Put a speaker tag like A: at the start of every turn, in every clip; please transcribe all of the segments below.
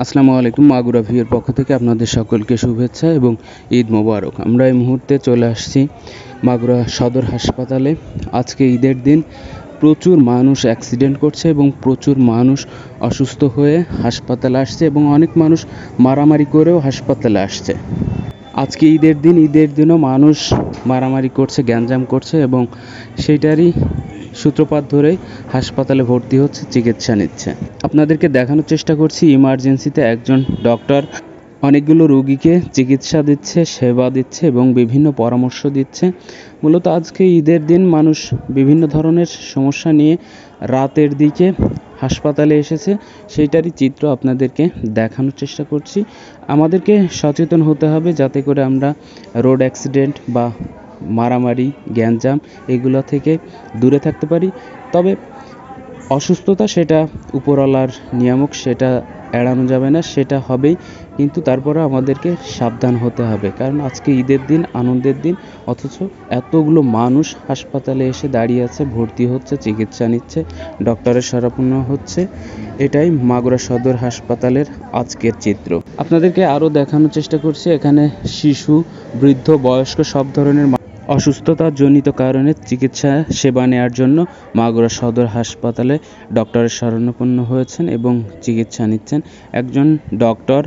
A: আসসালামু আলাইকুম। মাগুরা ভিউয়ের পক্ষ থেকে আপনাদের সকলকে শুভেচ্ছা এবং ঈদ মোবারক। আমরা এই মুহূর্তে চলে আসছি মাগুরা সদর হাসপাতালে। আজকে ঈদের দিন প্রচুর মানুষ অ্যাক্সিডেন্ট করছে এবং প্রচুর মানুষ অসুস্থ হয়ে হাসপাতালে আসছে এবং অনেক মানুষ মারামারি করেও হাসপাতালে আসছে। আজকে ঈদের দিনও মানুষ মারামারি করছে, গ্যাঞ্জাম করছে এবং সেইটারই সূত্রপাত ধরে হাসপাতালে ভর্তি হচ্ছে, চিকিৎসা নিচ্ছে। আপনাদেরকে দেখানোর চেষ্টা করছি ইমার্জেন্সিতে একজন ডক্টর অনেকগুলো রোগীকে চিকিৎসা দিচ্ছে, সেবা দিচ্ছে এবং বিভিন্ন পরামর্শ দিচ্ছে। মূলত আজকে ঈদের দিন মানুষ বিভিন্ন ধরনের সমস্যা নিয়ে রাতের দিকে হাসপাতালে এসেছে, সেইটারই চিত্র আপনাদেরকে দেখানোর চেষ্টা করছি। আমাদেরকে সচেতন হতে হবে যাতে করে আমরা রোড অ্যাক্সিডেন্ট বা মারামারি, গ্যাঞ্জাম এগুলো থেকে দূরে থাকতে পারি। তবে অসুস্থতা সেটা উপরওয়ালার নিয়ামক, সেটা এড়ানো যাবে না, সেটা হবেই, কিন্তু তারপরে আমাদেরকে সাবধান হতে হবে। কারণ আজকে ঈদের দিন, আনন্দের দিন, অথচ এতগুলো মানুষ হাসপাতালে এসে দাঁড়িয়ে আছে, ভর্তি হচ্ছে, চিকিৎসা নিচ্ছে, ডক্টরের শরণাপন্ন হচ্ছে। এটাই মাগুরা সদর হাসপাতালের আজকের চিত্র। আপনাদেরকে আরও দেখানোর চেষ্টা করছি, এখানে শিশু, বৃদ্ধ, বয়স্ক সব ধরনের অসুস্থতাজনিত কারণে চিকিৎসা সেবা নেওয়ার জন্য মাগুরা সদর হাসপাতালে ডক্টরের শরণাপন্ন হয়েছেন এবং চিকিৎসা নিচ্ছেন। একজন ডক্টর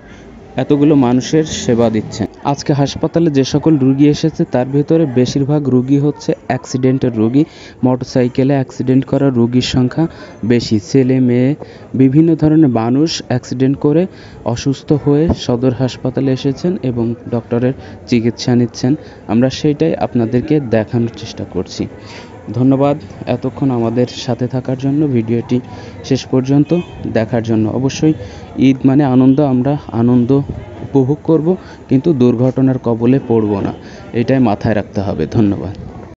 A: এতগুলো মানুষের সেবা দিচ্ছেন। আজকে হাসপাতালে যে সকল রুগী এসেছে তার ভেতরে বেশিরভাগ রুগী হচ্ছে অ্যাক্সিডেন্টের রুগী। মোটরসাইকেলে অ্যাক্সিডেন্ট করা রুগীর সংখ্যা বেশি। ছেলে মেয়ে বিভিন্ন ধরনের মানুষ অ্যাক্সিডেন্ট করে অসুস্থ হয়ে সদর হাসপাতালে এসেছেন এবং ডক্টরের চিকিৎসা নিচ্ছেন। আমরা সেইটাই আপনাদেরকে দেখানোর চেষ্টা করছি। ধন্যবাদ এতক্ষণ আমাদের সাথে থাকার জন্য, ভিডিওটি শেষ পর্যন্ত দেখার জন্য। অবশ্যই ঈদ মানে আনন্দ, আমরা আনন্দ উপভোগ করব, কিন্তু দুর্ঘটনার কবলে পড়ব না, এটাই মাথায় রাখতে হবে। ধন্যবাদ।